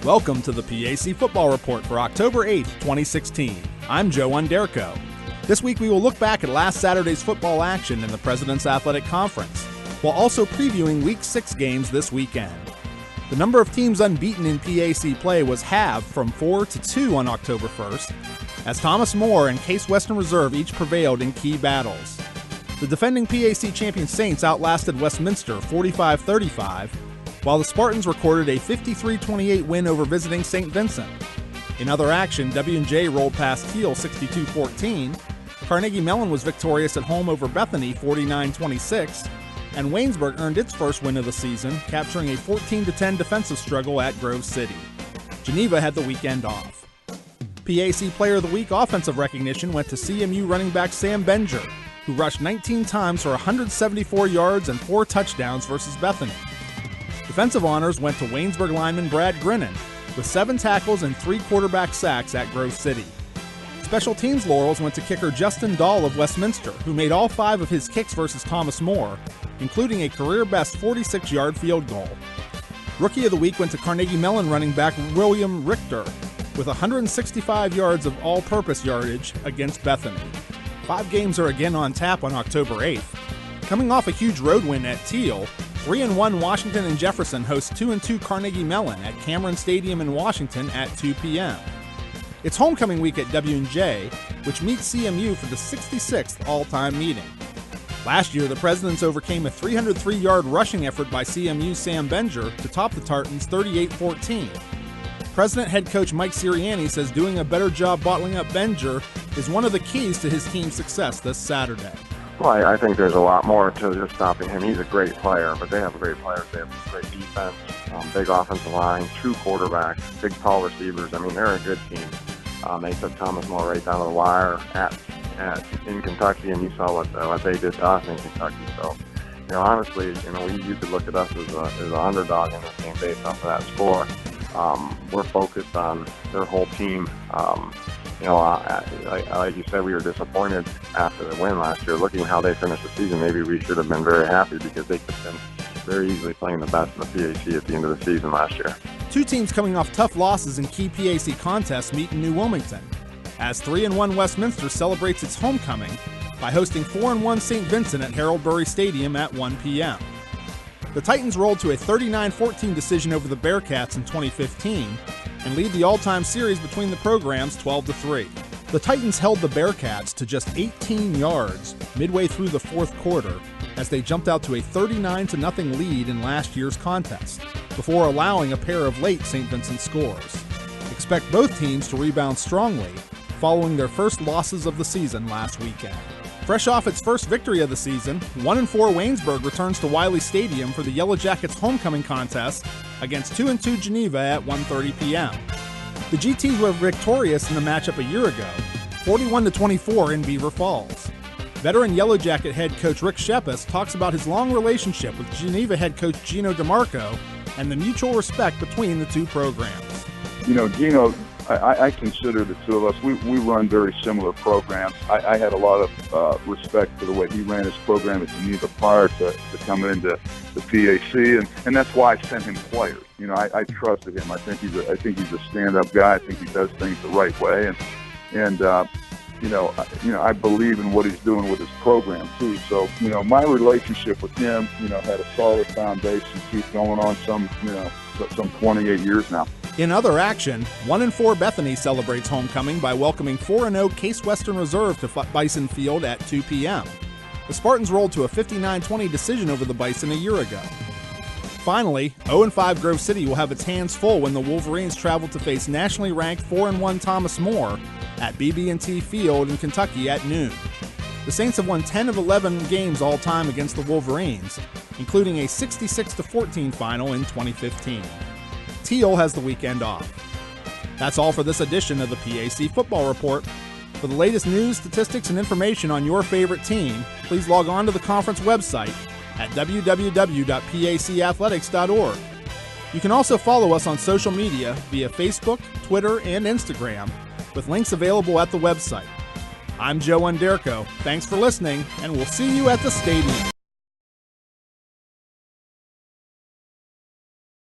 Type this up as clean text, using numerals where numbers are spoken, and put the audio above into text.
Welcome to the PAC Football Report for October 8th, 2016. I'm Joe Onderko. This week we will look back at last Saturday's football action in the President's Athletic Conference, while also previewing Week 6 games this weekend. The number of teams unbeaten in PAC play was halved from 4 to 2 on October 1st, as Thomas More and Case Western Reserve each prevailed in key battles. The defending PAC champion Saints outlasted Westminster 45-35, while the Spartans recorded a 53-28 win over visiting St Vincent. In other action, W&J rolled past Teal 62-14, Carnegie Mellon was victorious at home over Bethany 49-26, and Waynesburg earned its first win of the season, capturing a 14-10 defensive struggle at Grove City. Geneva had the weekend off. PAC Player of the Week offensive recognition went to CMU running back Sam Benger, who rushed 19 times for 174 yards and 4 touchdowns versus Bethany. Defensive honors went to Waynesburg lineman Brad Grinnan, with 7 tackles and 3 quarterback sacks at Grove City. Special teams laurels went to kicker Justin Dahl of Westminster, who made all 5 of his kicks versus Thomas More, including a career-best 46-yard field goal. Rookie of the Week went to Carnegie Mellon running back William Richter, with 165 yards of all-purpose yardage against Bethany. 5 games are again on tap on October 8th. Coming off a huge road win at Teal, 3-1 Washington and Jefferson host 2-2 Carnegie Mellon at Cameron Stadium in Washington at 2 p.m. It's homecoming week at W&J, which meets CMU for the 66th all-time meeting. Last year, the Presidents overcame a 303-yard rushing effort by CMU's Sam Benger to top the Tartans 38-14. President head coach Mike Sirianni says doing a better job bottling up Benger is one of the keys to his team's success this Saturday. Well, I think there's a lot more to just stopping him. He's a great player, but they have great players. They have great defense, big offensive line, 2 quarterbacks, big tall receivers. I mean, they're a good team. They took Thomas More right down to the wire in Kentucky, and you saw what they did to us in Kentucky. So, honestly, you could look at us as an underdog in this game based off of that score. We're focused on their whole team. Like you said, we were disappointed after the win last year. Looking at how they finished the season, maybe we should have been very happy because they could have been very easily playing the best in the PAC at the end of the season last year. 2 teams coming off tough losses in key PAC contests meet in New Wilmington, as 3-1 Westminster celebrates its homecoming by hosting 4-1 St Vincent at Harold Burry Stadium at 1 p.m. The Titans rolled to a 39-14 decision over the Bearcats in 2015 and lead the all-time series between the programs 12-3. The Titans held the Bearcats to just 18 yards midway through the fourth quarter as they jumped out to a 39-0 lead in last year's contest, before allowing a pair of late St. Vincent scores. Expect both teams to rebound strongly following their first losses of the season last weekend. Fresh off its first victory of the season, 1-4 Waynesburg returns to Wiley Stadium for the Yellow Jackets homecoming contest against 2-2 Geneva at 1:30 p.m. The GTs were victorious in the matchup a year ago, 41-24 in Beaver Falls. Veteran Yellow Jacket head coach Rick Shepas talks about his long relationship with Geneva head coach Gino DeMarco and the mutual respect between the 2 programs. Gino, I consider the 2 of us, we run very similar programs. I had a lot of respect for the way he ran his program at Geneva prior to coming into the PAC, and that's why I sent him players. I trusted him. I think he's a stand-up guy. I think he does things the right way, and I believe in what he's doing with his program too. So my relationship with him had a solid foundation. He's going on some 28 years now. In other action, 1-4 Bethany celebrates homecoming by welcoming 4-0 Case Western Reserve to Bison Field at 2 p.m. The Spartans rolled to a 59-20 decision over the Bison a year ago. Finally, 0-5 Grove City will have its hands full when the Wolverines travel to face nationally ranked 4-1 Thomas More at BB&T Field in Kentucky at noon. The Saints have won 10 of 11 games all-time against the Wolverines, including a 66-14 final in 2015. Teal has the weekend off. That's all for this edition of the PAC Football Report. For the latest news, statistics, and information on your favorite team, please log on to the conference website at www.pacathletics.org. You can also follow us on social media via Facebook, Twitter, and Instagram, with links available at the website. I'm Joe Onderko. Thanks for listening, and we'll see you at the stadium.